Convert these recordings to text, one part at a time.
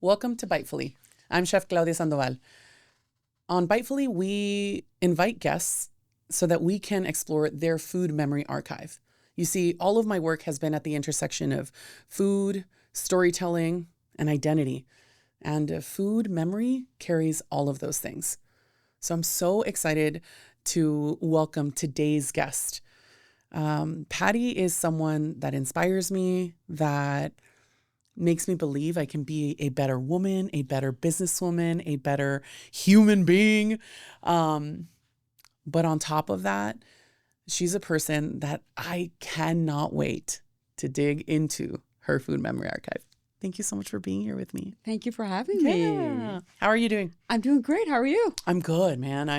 Welcome to Bitefully. I'm Chef Claudia Sandoval. On Bitefully, we invite guests so that we can explore their food memory archive. You see, all of my work has been at the intersection of food, storytelling, and identity. And food memory carries all of those things. So I'm so excited to welcome today's guest. Pattie is someone that inspires me, that makes me believe I can be a better woman, a better businesswoman, a better human being. But on top of that, she's a person that I cannot wait to dig into her food memory archive. Thank you so much for being here with me. Thank you for having me. How are you doing? I'm doing great. How are you? I'm good, man.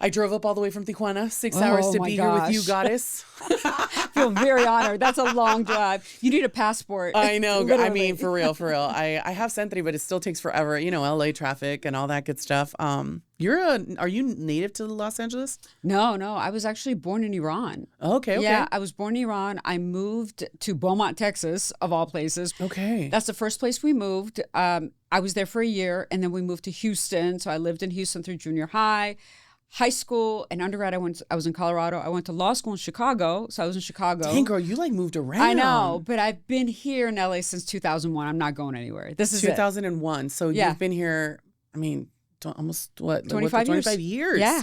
I drove up all the way from Tijuana, 6 hours to be here with you, goddess. I feel very honored. That's a long drive. You need a passport. I know. Literally. I mean, for real. I have Sentry, but it still takes forever. You know, LA traffic and all that good stuff. Are you native to Los Angeles? No. I was actually born in Iran. Okay. Yeah, I was born in Iran. I moved to Beaumont, Texas, of all places. Okay. That's the first place we moved. I was there for a year, and then we moved to Houston. So I lived in Houston through junior high. High school and undergrad, I was in Colorado. I went to law school in Chicago, so I was in Chicago. Dang, girl, you like moved around. I know, but I've been here in LA since 2001. I'm not going anywhere. This is 2001. So you've been here, I mean, almost what? 25 years. 25 years. Yeah.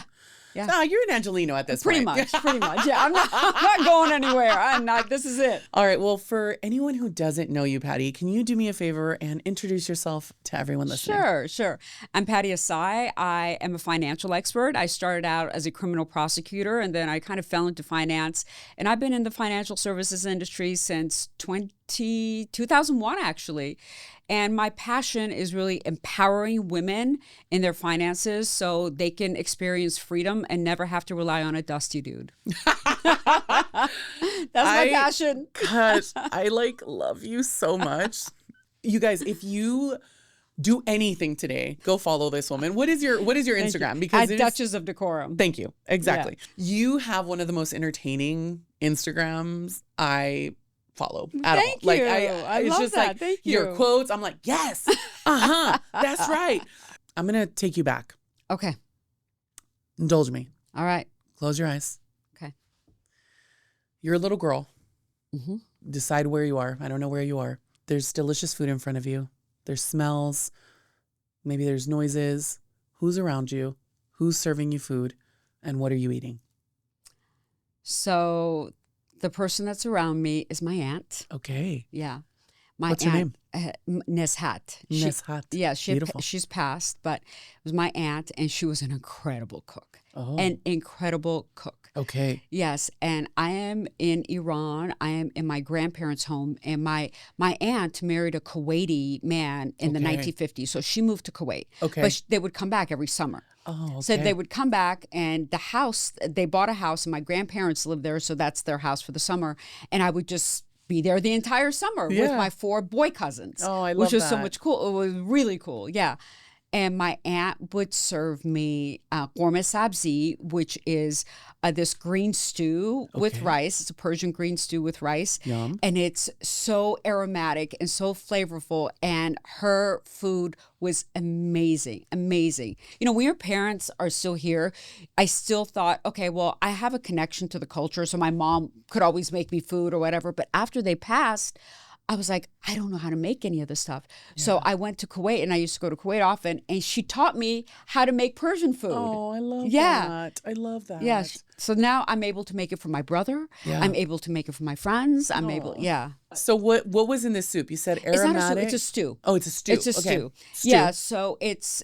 No, you're an Angelino at this pretty point. Pretty much. Yeah, I'm not going anywhere. I'm not. This is it. All right. Well, for anyone who doesn't know you, Pattie, can you do me a favor and introduce yourself to everyone listening? Sure. I'm Pattie Ehsaei. I am a financial expert. I started out as a criminal prosecutor, and then I kind of fell into finance. And I've been in the financial services industry since 2001, actually. And my passion is really empowering women in their finances so they can experience freedom and never have to rely on a dusty dude. That's my passion. Gosh, I love you so much. You guys, if you do anything today, go follow this woman. What is your Instagram? Because Duchess of Decorum. Thank you. Exactly. Yeah. You have one of the most entertaining Instagrams I follow at all. Thank you. I it's love just that. Like Thank you. Your quotes. I'm like, yes, that's right. I'm gonna take you back. Okay. Indulge me. All right. Close your eyes. Okay. You're a little girl. Mm-hmm. Decide where you are. I don't know where you are. There's delicious food in front of you. There's smells. Maybe there's noises. Who's around you? Who's serving you food? And what are you eating? So the person that's around me is my aunt. Okay. Yeah. What's her name? Neshat. Neshat. Yeah, beautiful. She's passed, but it was my aunt, and she was an incredible cook. Oh. An incredible cook. Okay. Yes, and I am in Iran. I am in my grandparents' home, and my aunt married a Kuwaiti man in the 1950s, so she moved to Kuwait. Okay. But they would come back every summer. Oh, okay. So they would come back, and they bought a house, and my grandparents lived there, so that's their house for the summer. And I would just be there the entire summer with my 4 boy cousins. Oh, I love which was that. so much cool. It was really cool. Yeah. And my aunt would serve me ghormeh sabzi, which is this green stew with rice. It's a Persian green stew with rice. Yum. And it's so aromatic and so flavorful. And her food was amazing, amazing. You know, when your parents are still here, I still thought, okay, well, I have a connection to the culture. So my mom could always make me food or whatever. But after they passed, I was like, I don't know how to make any of this stuff. Yeah. So I went to Kuwait, and I used to go to Kuwait often, and she taught me how to make Persian food. Oh, I love that. I love that. Yeah. So now I'm able to make it for my brother. Yeah. I'm able to make it for my friends. I'm able, So what was in this soup? You said aromatic? It's not a soup, it's a stew. Oh, it's a stew. It's a stew. Yeah, so it's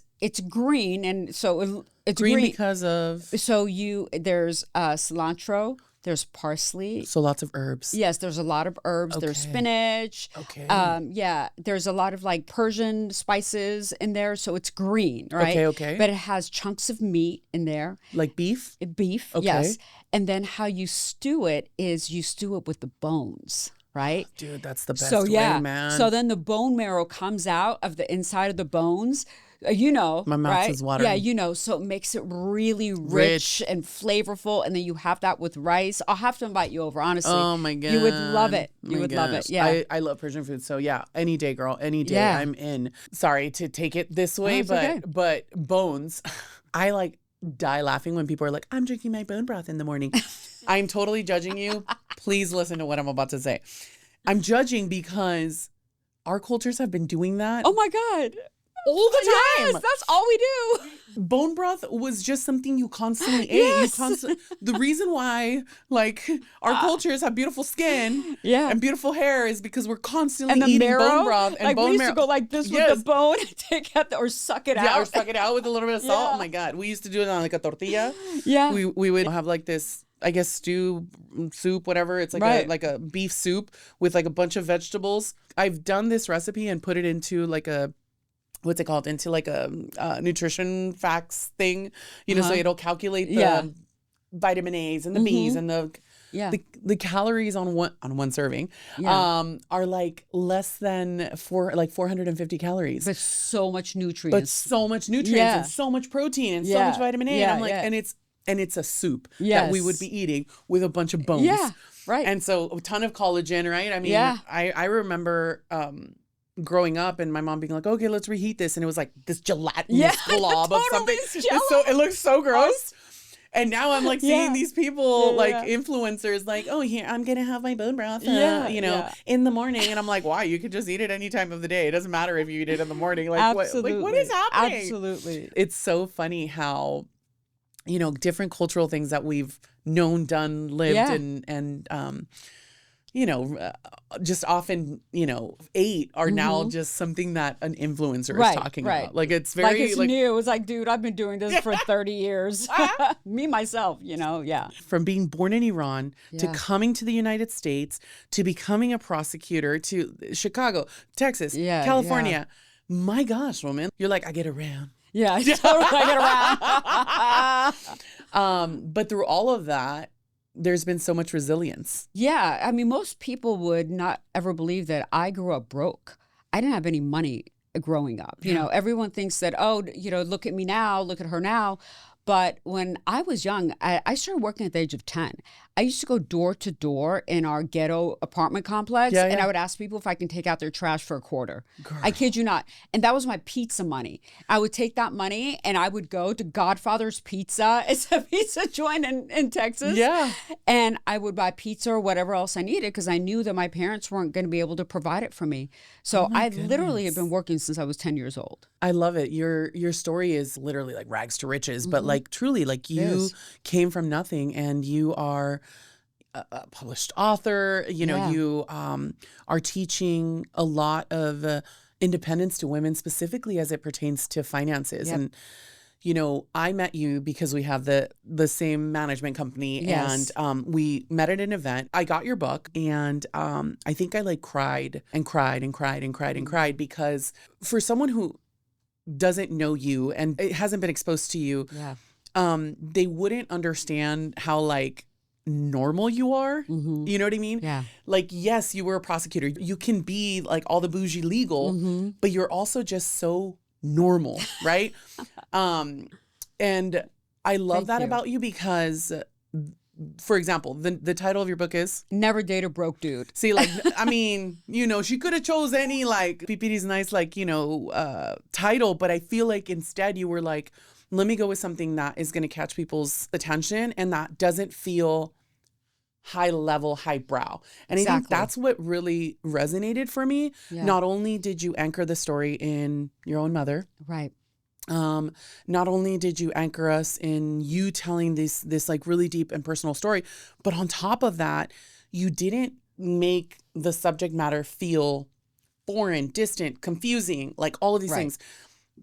green, and so it's green because of? So there's cilantro. There's parsley. So lots of herbs. Yes, there's a lot of herbs. There's spinach. Okay. There's a lot of Persian spices in there. So it's green, right? Okay. But it has chunks of meat in there. Like beef? Beef, yes. And then how you stew it is you stew it with the bones, right? Dude, that's the best way, man. So then the bone marrow comes out of the inside of the bones. My mouth right? is watering. Yeah, so it makes it really rich and flavorful. And then you have that with rice. I'll have to invite you over, honestly. Oh my God. You would love it. You would love it. Yeah. I love Persian food. So yeah, any day, girl, any day, Yeah. I'm in. Sorry to take it this way, it's but okay. but bones, I like die laughing when people are like, I'm drinking my bone broth in the morning. I'm totally judging you. Please listen to what I'm about to say. I'm judging because our cultures have been doing that Oh my God. all the time. Yes, that's all we do. Bone broth was just something you constantly ate. Yes. The reason why, like, our cultures have beautiful skin Yeah. and beautiful hair is because we're constantly And the eating marrow, bone broth and like bone we used marrow. to go like this Yes. with the bone and take out or suck it out. Yeah, or suck it out with a little bit of salt. Yeah. Oh my God. We used to do it on like a tortilla. Yeah. We would have like this, I guess, stew, soup, whatever. It's like Right. like a beef soup with like a bunch of vegetables. I've done this recipe and put it into like a, what's it called? Into like a nutrition facts thing, so it'll calculate the vitamin A's and the B's and the calories on one serving are like less than 450 calories. But so much nutrients. But so much nutrients Yeah. and so much protein and so Yeah. much vitamin A. Yeah, And I'm like, yeah. and it's a soup that we would be eating with a bunch of bones. Yeah, right. And so a ton of collagen, right? I mean, Yeah. I remember growing up and my mom being like, okay, let's reheat this. And it was like this gelatinous glob of totally something. Jell-O. It looks so gross. And now I'm like seeing Yeah. these people, Yeah, like yeah. influencers, like, oh, here, I'm going to have my bone broth, Yeah. in the morning. And I'm like, why? You could just eat it any time of the day. It doesn't matter if you eat it in the morning. Like, Absolutely. what is happening? Absolutely. It's so funny how, different cultural things that we've known, done, lived, Yeah. and just often, ate are now just something that an influencer is Right, talking right. about. Like it's very Like it's new. It's like, dude, I've been doing this for 30 years. Me, myself, yeah. from being born in Iran to Yeah. coming to the United States to becoming a prosecutor to Chicago, Texas, Yeah, California. My gosh, woman, you're like, I get around. Yeah, I totally get around. But through all of that, there's been so much resilience. Yeah, I mean, most people would not ever believe that I grew up broke. I didn't have any money growing up. Everyone thinks that, look at me now, look at her now. But when I was young, I started working at the age of 10. I used to go door to door in our ghetto apartment complex, and I would ask people if I can take out their trash for a quarter. Girl. I kid you not. And that was my pizza money. I would take that money and I would go to Godfather's Pizza. It's a pizza joint in Texas. Yeah. And I would buy pizza or whatever else I needed because I knew that my parents weren't going to be able to provide it for me. So I literally have been working since I was 10 years old. I love it. Your story is literally like rags to riches, but like truly, like you Yes. came from nothing and you are a published author. You are teaching a lot of independence to women, specifically as it pertains to finances. Yep. And I met you because we have the same management company, Yes. and we met at an event. I got your book, and I think I like cried and cried and cried and cried and cried because for someone who doesn't know you and it hasn't been exposed to you, they wouldn't understand how like normal you are. You know what I mean? Yeah. Like, yes, you were a prosecutor. You can be like all the bougie legal, but you're also just so normal, right? And I love Thank that you. about you because, for example, the title of your book is Never date a broke dude. See, like, I mean, she could have chose any like PPD's nice, like, title, but I feel like instead you were like, let me go with something that is going to catch people's attention and that doesn't feel high level, high brow. And I think Exactly. that's what really resonated for me. Yeah. Not only did you anchor the story in your own mother, Right. not only did you anchor us in you telling this like really deep and personal story, but on top of that, you didn't make the subject matter feel foreign, distant, confusing, like all of these Right. things.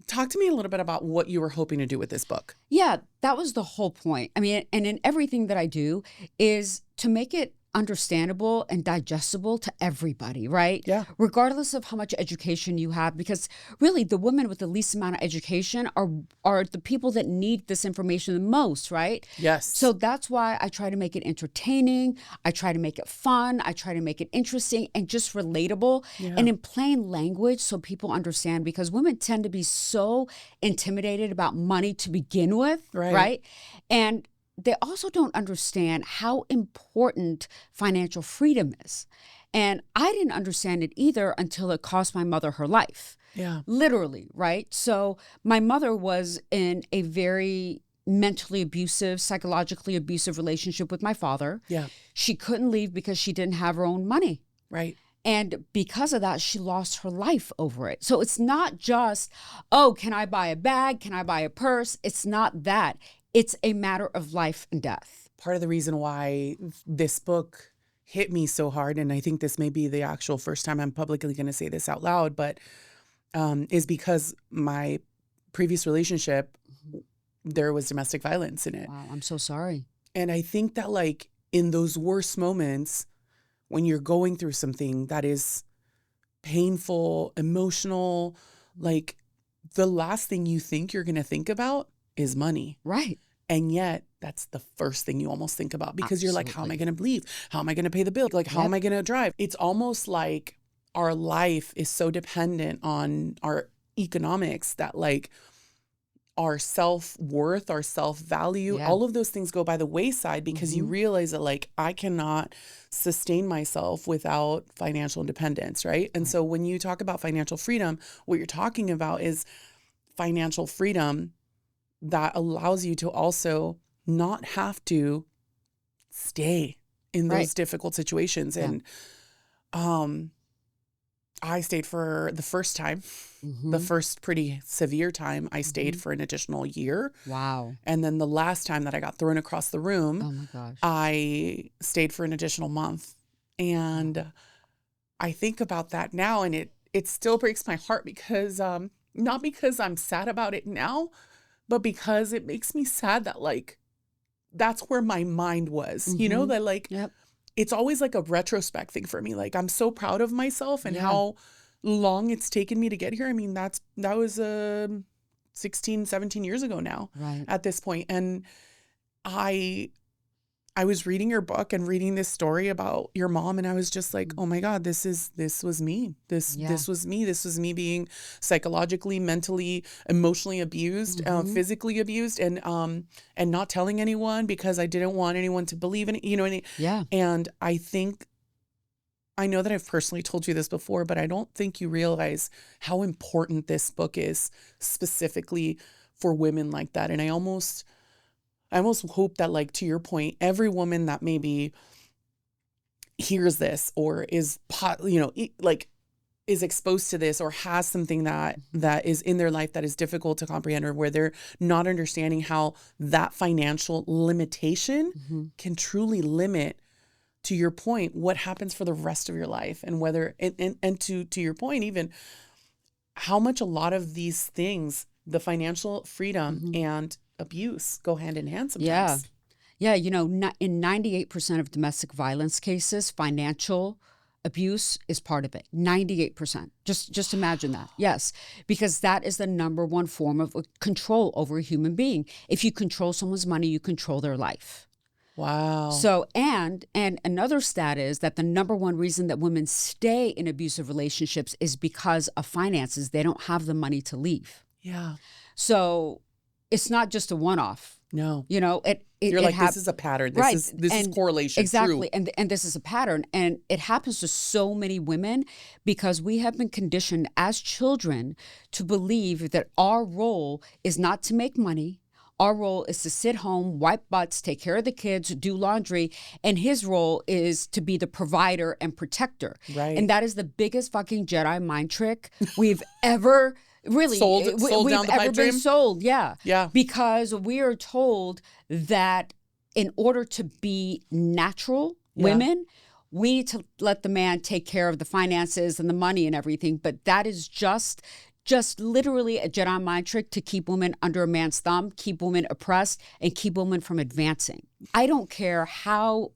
Talk to me a little bit about what you were hoping to do with this book. Yeah, that was the whole point. I mean, and in everything that I do is to make it understandable and digestible to everybody, right? Yeah. Regardless of how much education you have, because really the women with the least amount of education are the people that need this information the most, right? Yes. So that's why I try to make it entertaining. I try to make it fun. I try to make it interesting and just relatable and in plain language so people understand, because women tend to be so intimidated about money to begin with, right? And they also don't understand how important financial freedom is. And I didn't understand it either until it cost my mother her life. Yeah. Literally, right? So my mother was in a very mentally abusive, psychologically abusive relationship with my father. Yeah. She couldn't leave because she didn't have her own money. Right. And because of that, she lost her life over it. So it's not just, oh, can I buy a bag? Can I buy a purse? It's not that. It's a matter of life and death. Part of the reason why this book hit me so hard, and I think this may be the actual first time I'm publicly going to say this out loud, but is because my previous relationship, there was domestic violence in it. Wow, I'm so sorry. And I think that like in those worst moments, when you're going through something that is painful, emotional, like the last thing you think you're going to think about is money. Right. And yet that's the first thing you almost think about, because you're like, how am I going to leave? How am I going to pay the bill? Like, how am I going to drive? It's almost like our life is so dependent on our economics that like our self-worth, our self-value, all of those things go by the wayside, because you realize that like I cannot sustain myself without financial independence, right? And so when you talk about financial freedom, what you're talking about is financial freedom that allows you to also not have to stay in those difficult situations. And I stayed for the first time, the first pretty severe time, I stayed for an additional year. Wow. And then the last time that I got thrown across the room, Oh my gosh, I stayed for an additional month. And I think about that now, and it still breaks my heart, because not because I'm sad about it now, but because it makes me sad that like that's where my mind was, you know, that like it's always like a retrospect thing for me. Like I'm so proud of myself and how long it's taken me to get here. I mean, that was 16, 17 years ago now at this point. And I was reading your book and reading this story about your mom, and I was just like, oh my God, this was me. This was me. This was me being psychologically, mentally, emotionally abused, physically abused, and not telling anyone because I didn't want anyone to believe in it, you know. And I know that I've personally told you this before, but I don't think you realize how important this book is specifically for women like that. And I almost hope that, like, to your point, every woman that maybe hears this or is, is exposed to this or has something that is in their life that is difficult to comprehend, or where they're not understanding how that financial limitation can truly limit, to your point, what happens for the rest of your life, and whether, and to your point, even how much a lot of these things, the financial freedom and abuse, go hand in hand sometimes. Yeah. You know, in 98% of domestic violence cases, financial abuse is part of it. 98%. Just imagine that. Yes, because that is the number one form of control over a human being. If you control someone's money, you control their life. Wow. So, and another stat is that the number one reason that women stay in abusive relationships is because of finances. They don't have the money to leave. Yeah. So it's not just a one-off. No. You know, you're like, this is a pattern. This is correlation. Exactly. True. And this is a pattern. And it happens to so many women because we have been conditioned as children to believe that our role is not to make money. Our role is to sit home, wipe butts, take care of the kids, do laundry. And his role is to be the provider and protector. Right. And that is the biggest fucking Jedi mind trick we've ever really sold we've down the ever pipe been dream? sold. Yeah. Yeah. Because we are told that in order to be natural women, we need to let the man take care of the finances and the money and everything. But that is just literally a Jedi mind trick to keep women under a man's thumb, keep women oppressed, and keep women from advancing. I don't care how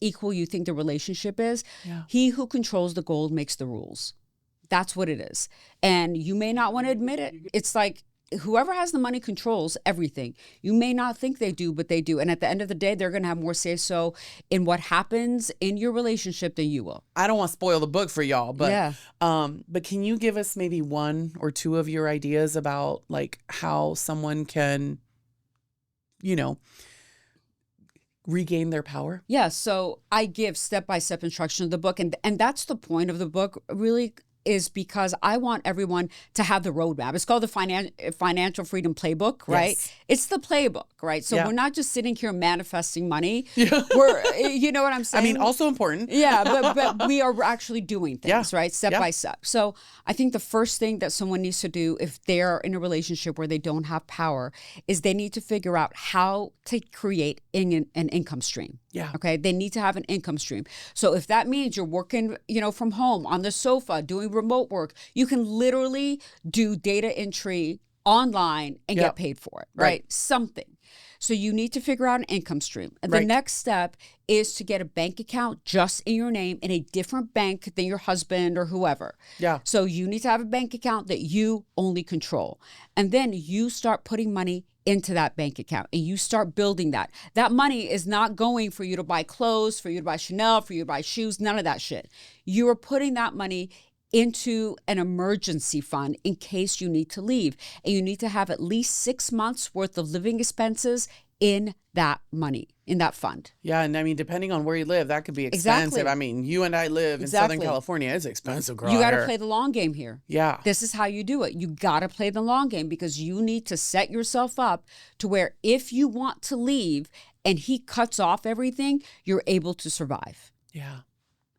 equal you think the relationship is, Yeah. he who controls the gold makes the rules. That's what it is. And you may not want to admit it. It's like whoever has the money controls everything. You may not think they do, but they do. And at the end of the day, they're going to have more say-so in what happens in your relationship than you will. I don't want to spoil the book for y'all, but Yeah. but can you give us maybe one or two of your ideas about like how someone can, you know, regain their power? Yeah, so I give step-by-step instruction of the book, and that's the point of the book, really, is because I want everyone to have the roadmap. It's called the Financial Freedom Playbook, right? Yes. It's the playbook, right? So Yeah. we're not just sitting here manifesting money. Yeah. We're, you know what I'm saying? I mean, also important. Yeah, but we are actually doing things, Yeah. right? Step Yeah. by step. So I think the first thing that someone needs to do if they're in a relationship where they don't have power is they need to figure out how to create an income stream. Yeah. Okay. They need to have an income stream. So if that means you're working, from home on the sofa, doing remote work, you can literally do data entry online and Yep. get paid for it, Right. right? Something. So you need to figure out an income stream. And the Right. next step is to get a bank account just in your name in a different bank than your husband or whoever. Yeah. So you need to have a bank account that you only control. And then you start putting money into that bank account and you start building that. That money is not going for you to buy clothes, for you to buy Chanel, for you to buy shoes, none of that shit. You are putting that money into an emergency fund in case you need to leave. And you need to have at least 6 months worth of living expenses in that money, in that fund. Yeah, and I mean, depending on where you live, that could be expensive. Exactly. I mean, you and I live in Exactly. Southern California. It's expensive, girl. You got to here. play the long game here. Yeah. This is how you do it. You got to play the long game because you need to set yourself up to where if you want to leave and he cuts off everything, you're able to survive. Yeah.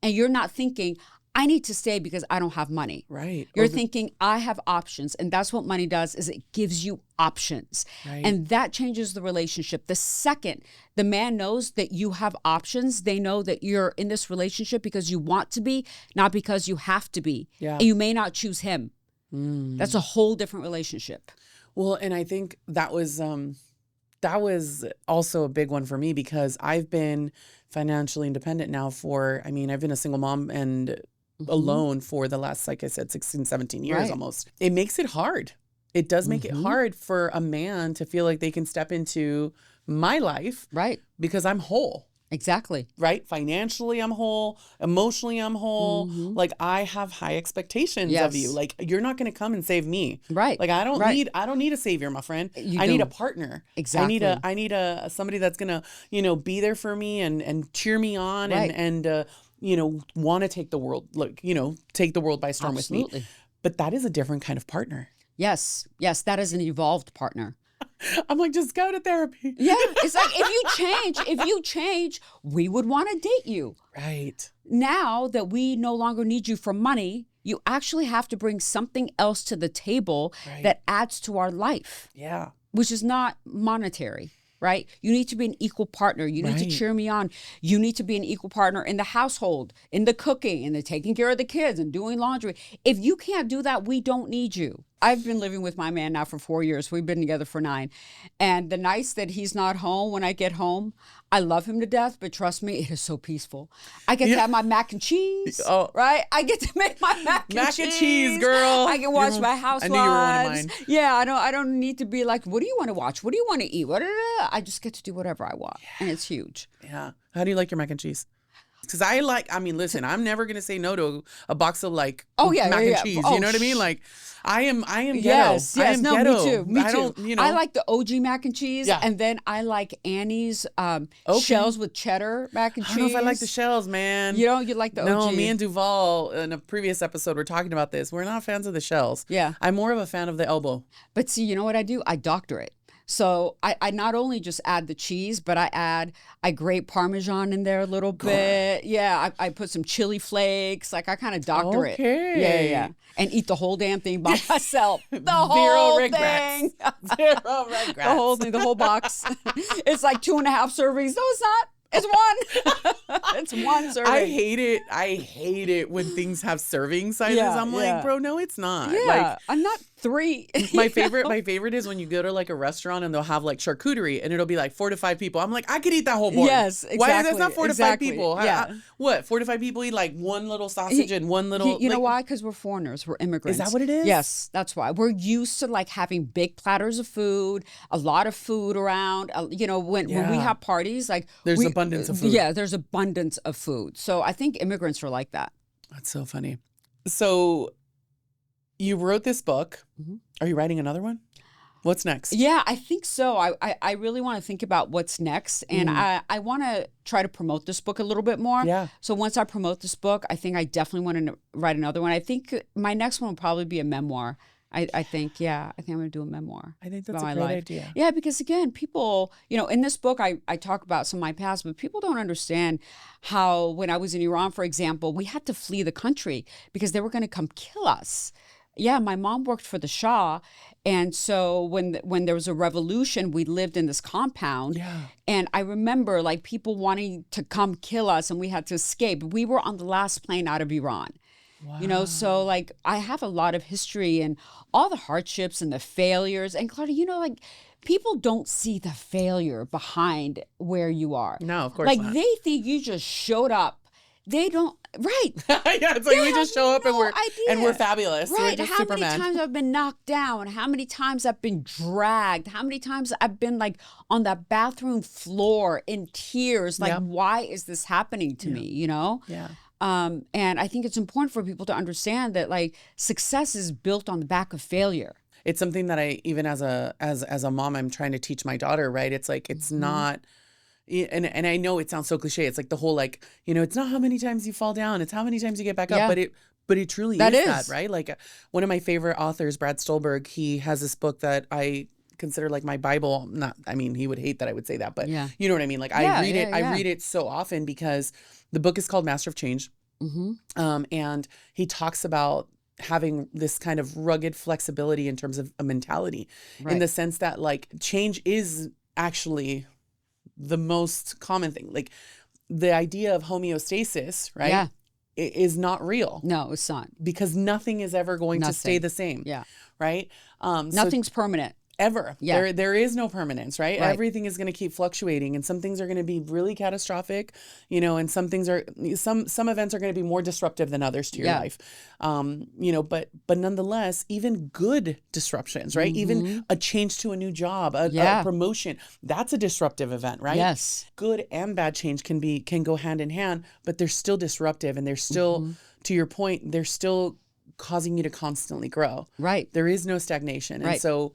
And you're not thinking, I need to stay because I don't have money. Right. You're Or thinking, I have options. And that's what money does, is it gives you options. Right. And that changes the relationship. The second the man knows that you have options, they know that you're in this relationship because you want to be, not because you have to be. Yeah. And you may not choose him. That's a whole different relationship. Well, and I think that was also a big one for me because I've been financially independent now I've been a single mom and alone for the last, like I said, 16, 17 years Right. almost. It makes it hard. It does make it hard for a man to feel like they can step into my life Right. because I'm whole. Exactly. Right? Financially, I'm whole. Emotionally, I'm whole. Like I have high expectations of you. Yes. Like you're not going to come and save me. Right. Like I don't Right. need a savior, my friend. You I need a don't. partner. Exactly. I need a somebody that's going to, be there for me and cheer me on Right. and want to take the world, take the world by storm with me. Absolutely. But that is a different kind of partner. Yes. Yes. That is an evolved partner. I'm like, just go to therapy. Yeah. It's like if you change, we would want to date you. Right. Now that we no longer need you for money, you actually have to bring something else to the table Right. that adds to our life, Yeah. which is not monetary, right? You need to be an equal partner. You need to Right. cheer me on. You need to be an equal partner in the household, in the cooking, in the taking care of the kids and doing laundry. If you can't do that, we don't need you. I've been living with my man now for 4 years. We've been together for 9. And the nights that he's not home, when I get home, I love him to death, but trust me, it is so peaceful. I get to have my mac and cheese, right? I get to make my mac and cheese, girl. I can watch my housewives. I knew you were one of mine. Yeah, I don't need to be like, what do you want to watch? What do you want to eat? I just get to do whatever I want. And it's huge. Yeah. How do you like your mac and cheese? Because listen, I'm never going to say no to a box of mac and cheese. Oh, you know what I mean? Like, I am ghetto. Yes, I am no, ghetto. me too. I don't, I like the OG mac and cheese, Yeah. and then I like Annie's shells with cheddar mac and cheese. I don't know if I like the shells, man. You like the OG? No, me and Duval in a previous episode were talking about this. We're not fans of the shells. Yeah. I'm more of a fan of the elbow. But see, you know what I do? I doctor it. So I not only just add the cheese, but I grate Parmesan in there a little bit. Yeah, I put some chili flakes. Like I kind of doctor it. Okay. Yeah. And eat the whole damn thing by myself. The Zero whole regrets. thing. Zero regrets. The whole thing, the whole box. It's like 2.5 servings. No, it's not. It's one. It's one serving. I hate it when things have serving sizes. I'm like, bro, no, it's not. Yeah, Like, I'm not 3. my favorite is when you go to like a restaurant and they'll have like charcuterie and it'll be like 4 to 5 people. I'm like, I could eat that whole board. Yes, exactly. Why? That's not 4 to 5 people. Yeah. What? 4 to 5 people eat like one little sausage and one little. You know why? Because we're foreigners. We're immigrants. Is that what it is? Yes, that's why. We're used to like having big platters of food, a lot of food around. When we have parties, like there's abundance of food. Yeah, there's abundance of food. So I think immigrants are like that. That's so funny. So you wrote this book. Mm-hmm. Are you writing another one? What's next? Yeah, I think so. I really want to think about what's next. And I want to try to promote this book a little bit more. Yeah. So once I promote this book, I think I definitely want to write another one. I think my next one will probably be a memoir. I think I'm going to do a memoir. I think that's a great idea. Yeah, because again, people, in this book, I talk about some of my past, but people don't understand how when I was in Iran, for example, we had to flee the country because they were going to come kill us. Yeah, my mom worked for the Shah. And so when there was a revolution, we lived in this compound. Yeah. And I remember like people wanting to come kill us and we had to escape. We were on the last plane out of Iran. Wow. So like I have a lot of history and all the hardships and the failures. And Claudia, like people don't see the failure behind where you are. No, of course not. not. They think you just showed up. They don't, right. Yeah, it's like we just show up and we're fabulous. Right. We're just how Superman. many times I've been knocked down? How many times I've been dragged? How many times I've been like on that bathroom floor in tears? Like, why is this happening to me? Yeah. And I think it's important for people to understand that like success is built on the back of failure. It's something that I, even as a mom, I'm trying to teach my daughter, right? It's like, it's not, and I know it sounds so cliche. It's like the whole, like, it's not how many times you fall down. It's how many times you get back up. But it truly is that, right? Like one of my favorite authors, Brad Stolberg, he has this book that I consider like my Bible. He would hate that I would say that, but you know what I mean? Like I read it so often because the book is called Master of Change. Mm-hmm. And he talks about having this kind of rugged flexibility in terms of a mentality, in the sense that like change is actually the most common thing. Like the idea of homeostasis, right? Yeah. Is not real. No, it's not. Because nothing is ever going to stay the same. Yeah. Right? Nothing's permanent. Ever. Yeah. There is no permanence, right? Everything is going to keep fluctuating, and some things are going to be really catastrophic, and some things are, some events are going to be more disruptive than others to your life. But nonetheless, even good disruptions, right? Mm-hmm. Even a change to a new job, a promotion, that's a disruptive event, right? Yes. Good and bad change can go hand in hand, but they're still disruptive, and they're still, to your point, they're still causing you to constantly grow. Right. There is no stagnation. And so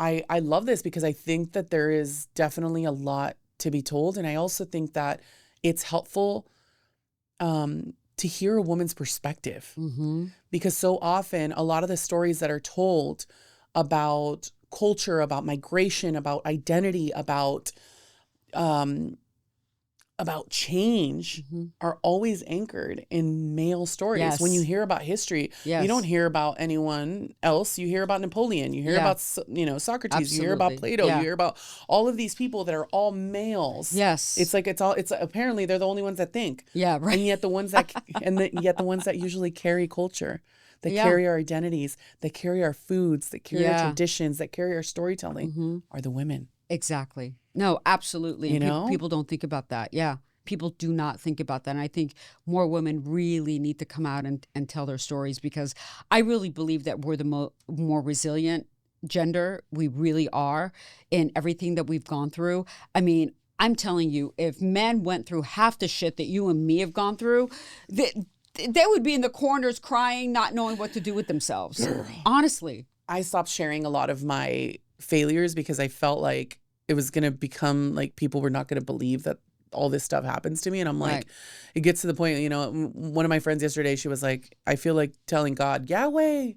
I love this because I think that there is definitely a lot to be told. And I also think that it's helpful to hear a woman's perspective, because so often a lot of the stories that are told about culture, about migration, about identity, about change are always anchored in male stories. Yes. When you hear about history, you don't hear about anyone else. You hear about Napoleon. You hear about, Socrates. Absolutely. You hear about Plato. You hear about all of these people that are all males. Yes. It's like, it's apparently they're the only ones that think. Yeah, right. And yet the ones that, yet the ones that usually carry culture, that carry our identities, that carry our foods, that carry our traditions, that carry our storytelling are the women. Exactly. No, absolutely. People don't think about that. Yeah. People do not think about that. And I think more women really need to come out and tell their stories, because I really believe that we're the more resilient gender. We really are, in everything that we've gone through. I mean, I'm telling you, if men went through half the shit that you and me have gone through, they would be in the corners crying, not knowing what to do with themselves. Honestly. I stopped sharing a lot of my failures because I felt like it was going to become like people were not going to believe that all this stuff happens to me. And I'm like, it gets to the point, one of my friends yesterday, she was like, I feel like telling God, Yahweh,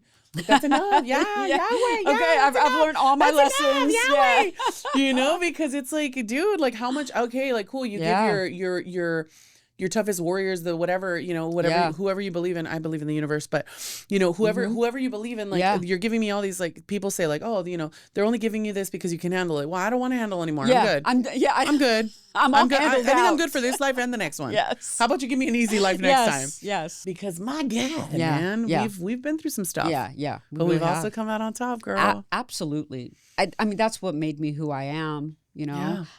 that's enough. Yeah, Yahweh. Okay, I've learned all my lessons. Yahweh. Because it's like, dude, like how much, okay, like cool. You give your toughest warriors, the whatever, whatever, whoever you believe in. I believe in the universe, but whoever you believe in, like you're giving me all these, like, people say like, oh, they're only giving you this because you can handle it. Well, I don't want to handle anymore. I'm good. I'm good. I'm good. I think I'm good for this life and the next one. Yes. How about you give me an easy life next time? Yes. Because my God, man, we've been through some stuff. Yeah. But we've also come out on top, girl. Absolutely. I mean, that's what made me who I am.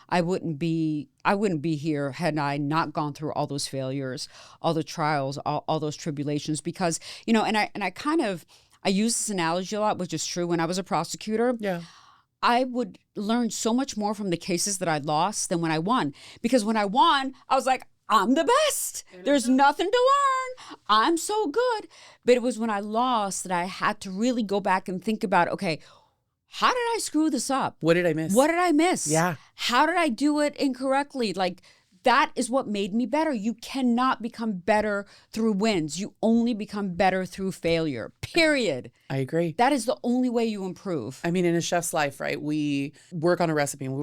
I wouldn't be here had I not gone through all those failures, all the trials, all those tribulations, because, and I use this analogy a lot, which is true. When I was a prosecutor, I would learn so much more from the cases that I lost than when I won. Because when I won, I was like, I'm the best. There's nothing to learn. I'm so good. But it was when I lost that I had to really go back and think about, okay, how did I screw this up? What did I miss? Yeah. How did I do it incorrectly? Like, that is what made me better. You cannot become better through wins. You only become better through failure, period. I agree. That is the only way you improve. I mean, in a chef's life, right? We work on a recipe and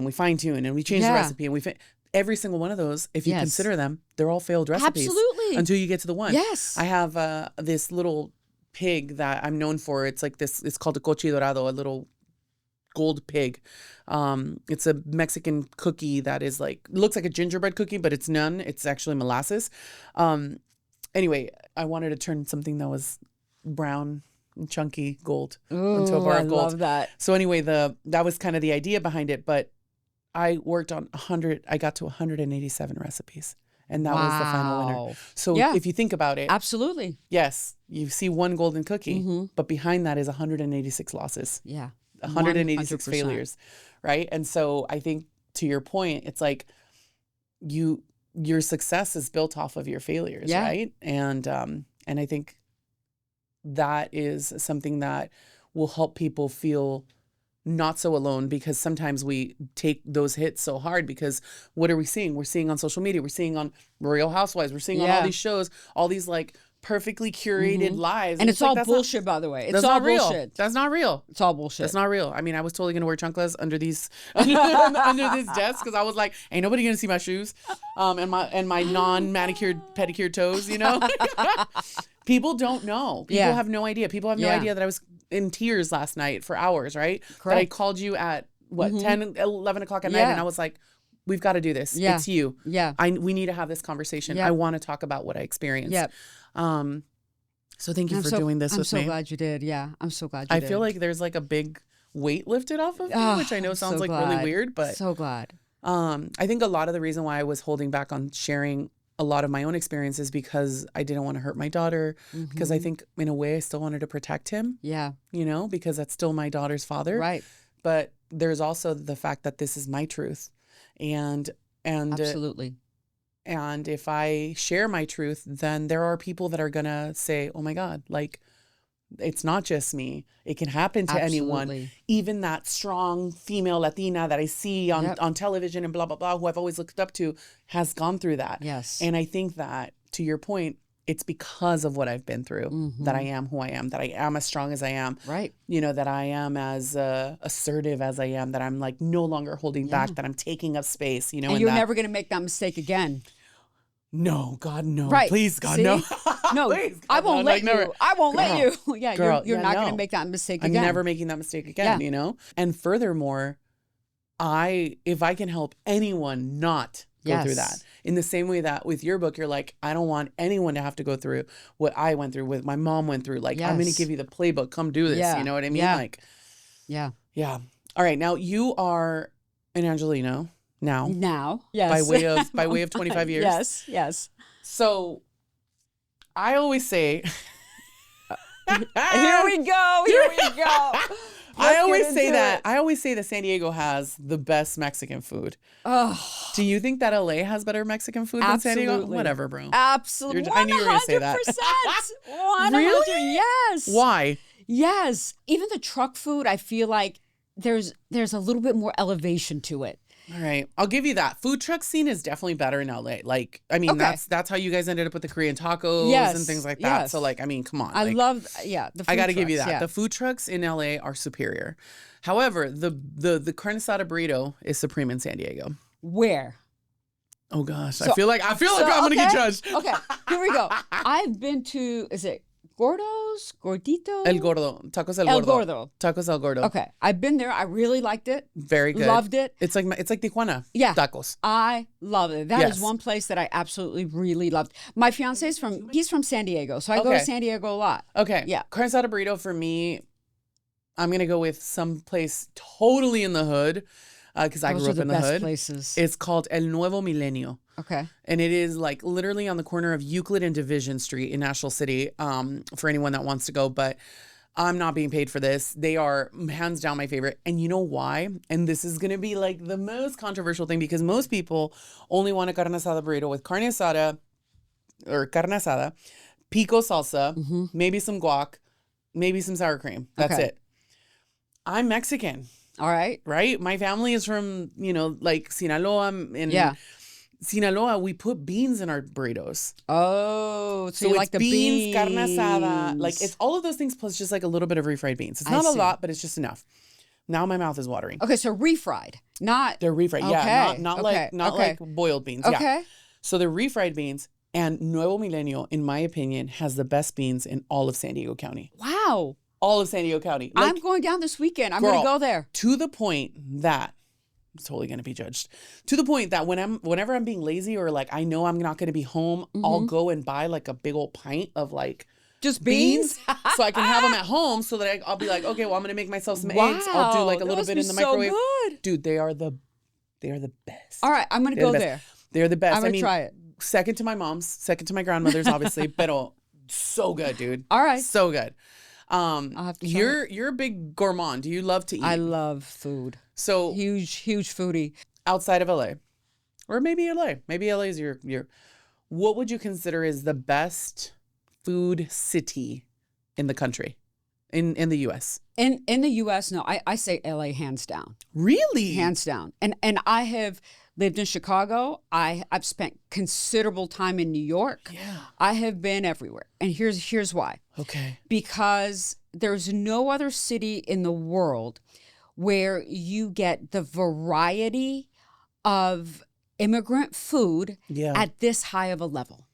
we fine tune and we change the recipe and every single one of those, if you consider them, they're all failed recipes. Absolutely. Until you get to the one. Yes. I have this little pig that I'm known for. It's like this, it's called a cochi dorado, a little gold pig. It's a Mexican cookie that is like, looks like a gingerbread cookie, but it's none. It's actually molasses. Anyway, I wanted to turn something that was brown and chunky gold into a bar of gold. I love that. So anyway, that was kind of the idea behind it, but I worked on I got to 187 recipes. And that was the final winner. So if you think about it. Absolutely. Yes, you see one golden cookie, but behind that is 186 losses. Yeah. 186 100%. failures, right? And so I think, to your point, it's like your success is built off of your failures, right? And I think that is something that will help people feel not so alone, because sometimes we take those hits so hard because what are we seeing? We're seeing on social media, we're seeing on Real Housewives, we're seeing on all these shows, all these like perfectly curated lives. And it's all bullshit, by the way. It's all bullshit. That's not real. It's all bullshit. That's not real. I mean, I was totally going to wear chanclas under these, under this desk, because I was like, ain't nobody going to see my shoes and my non-manicured, pedicured toes, People don't know. People have no idea. People have no idea that I was in tears last night for hours, right? Correct. That I called you at, 10, 11 o'clock at night, and I was like, we've got to do this. Yeah. It's you. Yeah. We need to have this conversation. Yeah. I want to talk about what I experienced. Yeah. So thank you for doing this with me. I'm so glad you did. Yeah. I'm so glad you did. I feel like there's like a big weight lifted off of me, which I know sounds like really weird, but so glad. I think a lot of the reason why I was holding back on sharing a lot of my own experiences because I didn't want to hurt my daughter, because I think in a way I still wanted to protect him. Yeah. Because that's still my daughter's father. Right. But there's also the fact that this is my truth. And absolutely. And if I share my truth, then there are people that are going to say, oh my God, like, it's not just me. It can happen to anyone. Even that strong female Latina that I see on television and blah, blah, blah, who I've always looked up to, has gone through that. Yes. And I think that, to your point, it's because of what I've been through that I am who I am, that I am as strong as I am. Right. That I am as assertive as I am, that I'm like no longer holding back, that I'm taking up space, And you're never going to make that mistake again. No, God, no. Right. Please, God, See? no. No, Please, God, I won't let you. never. I won't let you. Yeah, Girl, you're not going to make that mistake again. I'm never making that mistake again, And furthermore, if I can help anyone not go through that, in the same way that with your book, you're like, I don't want anyone to have to go through what I went through, what my mom went through. Like, I'm going to give you the playbook. Come do this. You know what I mean? Yeah. Like, yeah. All right. Now you are an Angelino. Now, yes. By way of 25 years. Yes. So I always say, here we go. I always say that San Diego has the best Mexican food. Oh. Do you think that LA has better Mexican food than San Diego? Whatever, bro. Absolutely. I knew you were going to say that. 100%. Really? Yes. Why? Yes. Even the truck food, I feel like there's a little bit more elevation to it. All right. I'll give you that. Food truck scene is definitely better in LA. Like, I mean, that's how you guys ended up with the Korean tacos and things like that. So like, I mean, come on. I love, the food I got to give you that. Yeah. The food trucks in LA are superior. However, the carne asada burrito is supreme in San Diego. Where? Oh gosh, So- I feel like I'm gonna get judged. Okay, here we go. I've been to, is it Gordos? Gordito? El Gordo, tacos El Gordo. tacos El Gordo. Okay, I've been there. I really liked it. Very good. Loved it. It's like Tijuana. Yeah. Tacos. I love it. That is Yes. one place that I absolutely really loved. My fiance is he's from San Diego, so I go to Okay. San Diego a lot. Okay. Yeah. Carne asada burrito for me, I'm gonna go with some place totally in the hood, because I Those grew are up the in the best hood. places. It's called El Nuevo Milenio. Okay. And it is like literally on the corner of Euclid and Division Street in Nashville City, for anyone that wants to go. But I'm not being paid for this. They are hands down my favorite. And you know why? And this is going to be like the most controversial thing because most people only want a carne asada burrito with carne asada or carne asada, pico salsa, maybe some guac, maybe some sour cream. That's Okay. it. I'm Mexican, All right. right? My family is from, like Sinaloa. And Yeah. Sinaloa, we put beans in our burritos. Oh, so you it's like the beans. carne asada. Like it's all of those things plus just like a little bit of refried beans. It's I not a see. lot, but it's just enough. Now my mouth is watering. Okay, so refried, not They're refried. Okay, Yeah, not okay, like boiled beans. okay. Yeah. So they're refried beans. And Nuevo Milenio, in my opinion, has the best beans in all of San Diego County. Wow. All of San Diego County. Like, I'm going down this weekend. I'm girl, going to go there. to the point that I'm totally going to be judged. To the point that whenever I'm being lazy or like I know I'm not going to be home, I'll go and buy like a big old pint of like Just beans beans? so I can have them at home so that I'll be like, okay, well, I'm going to make myself some Wow, eggs. I'll do like a that little must bit be in the so microwave. good. Dude, they are the best. All right, I'm going to They're go the best. there. They're the best. I'm going to try it. Second to my mom's, second to my grandmother's, obviously, but so good, dude. All right. So good. I'll have to try You're a big gourmand. Do you love to eat? I love food. So Huge foodie. outside of LA, or maybe LA is your. What would you consider is the best food city in the country, in the U.S.? In the U.S., no, I say L.A. hands down. Really? Hands down. And I have lived in Chicago. I've spent considerable time in New York. Yeah. I have been everywhere. And here's why. Okay. Because there's no other city in the world where you get the variety of immigrant food Yeah. at this high of a level.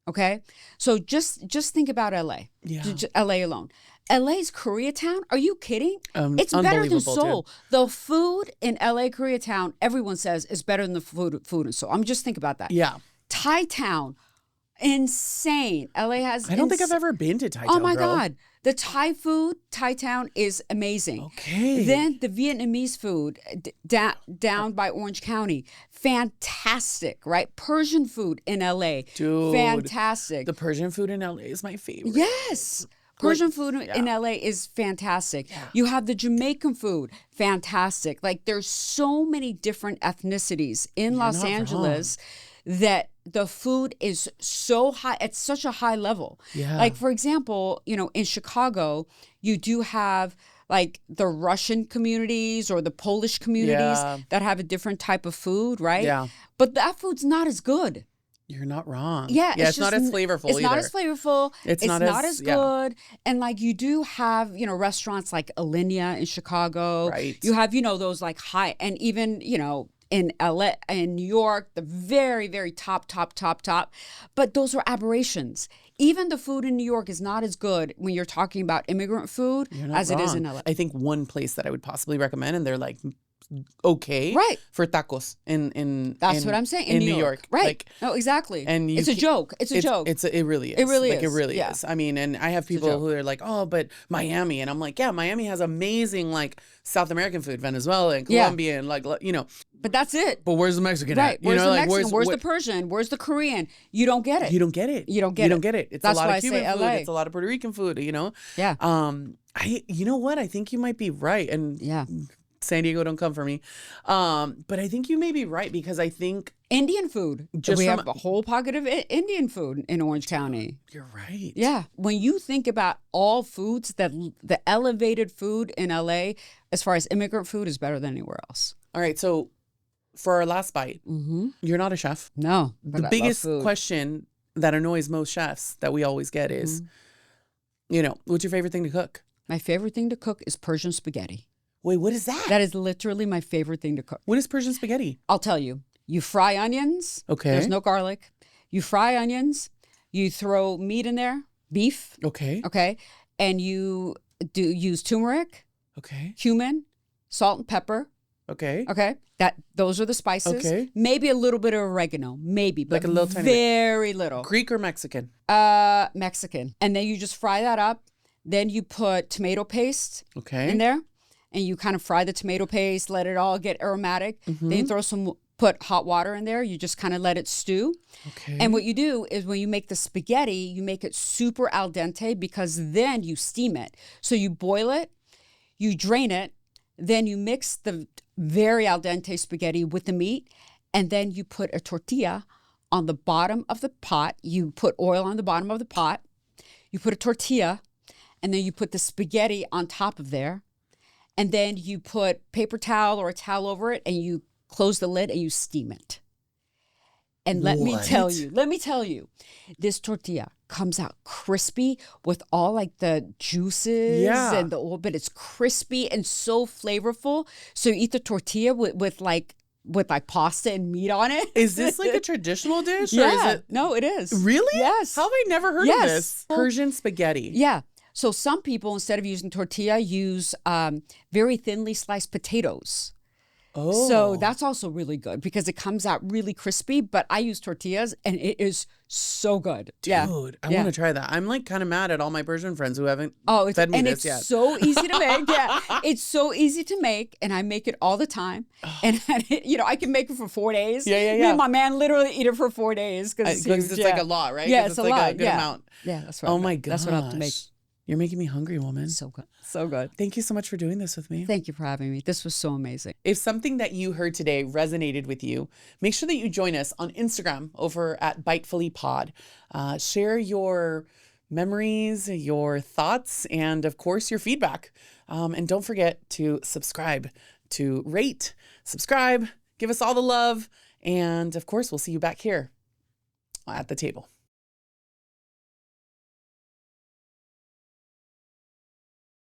Okay? So just think about LA. Yeah. LA alone. LA's Koreatown? Are you kidding? It's better than unbelievable, Seoul. dude. The food in LA Koreatown, everyone says is better than the food in Seoul. I'm just think about that. Yeah. Thai Town, insane. LA has I don't think I've ever been to Thai Oh Town, my girl. God. The Thai food, Thai Town is amazing. Okay. Then the Vietnamese food down by Orange County, fantastic, right? Persian food in LA, Dude, fantastic. The Persian food in LA is my favorite. Yes. Persian food in LA is fantastic. You have the Jamaican food, fantastic. Like there's so many different ethnicities in Los not Angeles that the food is so high, at such a high level. Yeah. Like for example, in Chicago, you do have like the Russian communities or the Polish communities Yeah. that have a different type of food, right? Yeah. But that food's not as good. You're not wrong. Yeah, it's not just as flavorful It's either. not as flavorful. It's It's not not as- as yeah. good. And like you do have, restaurants like Alinea in Chicago. Right. You have, those like high, and even, in LA, in New York, the very, very top. But those are aberrations. Even the food in New York is not as good when you're talking about immigrant food You're not as it is in wrong. LA. I think one place that I would possibly recommend, and they're like okay, Right. for tacos in That's what I'm saying. in New York, Right. Like, No, exactly. and you it's a ca- joke. It's a joke. It really is. It really like, is. It really Yeah. is. I mean, and I have people joke. who are like, oh, but Miami, and I'm like, yeah, Miami has amazing like South American food, Venezuela and Yeah. Colombia, and like But that's it. But where's the Mexican Right. at? Where's the like, Mexican? Where's the Persian? Where's the Korean? You don't get it. You don't get it. You don't get You it. don't get it. It's That's a lot why I of say Cuban food. LA. It's a lot of Puerto Rican food. Yeah. You know what? I think you might be right. And Yeah. San Diego, don't come for me. But I think you may be right because I think Indian food. Just we from- have a whole pocket of Indian food in Orange County. you're right. Yeah. When you think about all foods, that the elevated food in LA, as far as immigrant food, is better than anywhere else. All right. So for our last bite, you're not a chef. No. but I The love biggest food. question that annoys most chefs that we always get is, what's your favorite thing to cook? My favorite thing to cook is Persian spaghetti. Wait, what is that? That is literally my favorite thing to cook. What is Persian spaghetti? I'll tell you. You fry onions. Okay. There's no garlic. You fry onions. You throw meat in there, beef. Okay. Okay. And you use turmeric, Okay. cumin, salt and pepper. Okay. Okay. Those are the spices. Okay. Maybe a little bit of oregano. Maybe, but Like a little tiny bit. very little. Greek or Mexican? Mexican. And then you just fry that up. Then you put tomato paste Okay. in there. And you kind of fry the tomato paste, let it all get aromatic. Mm-hmm. Then you put hot water in there. You just kind of let it stew. Okay. And what you do is when you make the spaghetti, you make it super al dente because then you steam it. So you boil it, you drain it, then you mix the very al dente spaghetti with the meat, and then you put a tortilla on the bottom of the pot. You put oil on the bottom of the pot. You put a tortilla, and then you put the spaghetti on top of there. And then you put paper towel or a towel over it, and you close the lid and you steam it. And let me tell you, this tortilla comes out crispy with all like the juices and the oil, but it's crispy and so flavorful. So you eat the tortilla with pasta and meat on it. Is this like a traditional dish? Yeah. Or is it... No, it is. Really? Yes. How have I never heard of this? Persian spaghetti. Yeah. So some people, instead of using tortilla, use very thinly sliced potatoes. Oh. So that's also really good because it comes out really crispy, but I use tortillas and it is so good. Dude, I want to try that. I'm like kind of mad at all my Persian friends who haven't fed me this yet. It's so easy to make. Yeah, it's so easy to make, and I make it all the time. And I can make it for 4 days. Yeah. Me and my man literally eat it for 4 days because it's like a lot, right? Yeah, it's like a lot. a good amount. Yeah, that's right. Oh my gosh. That's what I have to make. You're making me hungry, woman. So good. So good. Thank you so much for doing this with me. Thank you for having me. This was so amazing. If something that you heard today resonated with you, make sure that you join us on Instagram over at Bitefully Pod. Share your memories, your thoughts, and of course, your feedback. And don't forget to subscribe, to rate, subscribe, give us all the love. And of course, we'll see you back here at the table.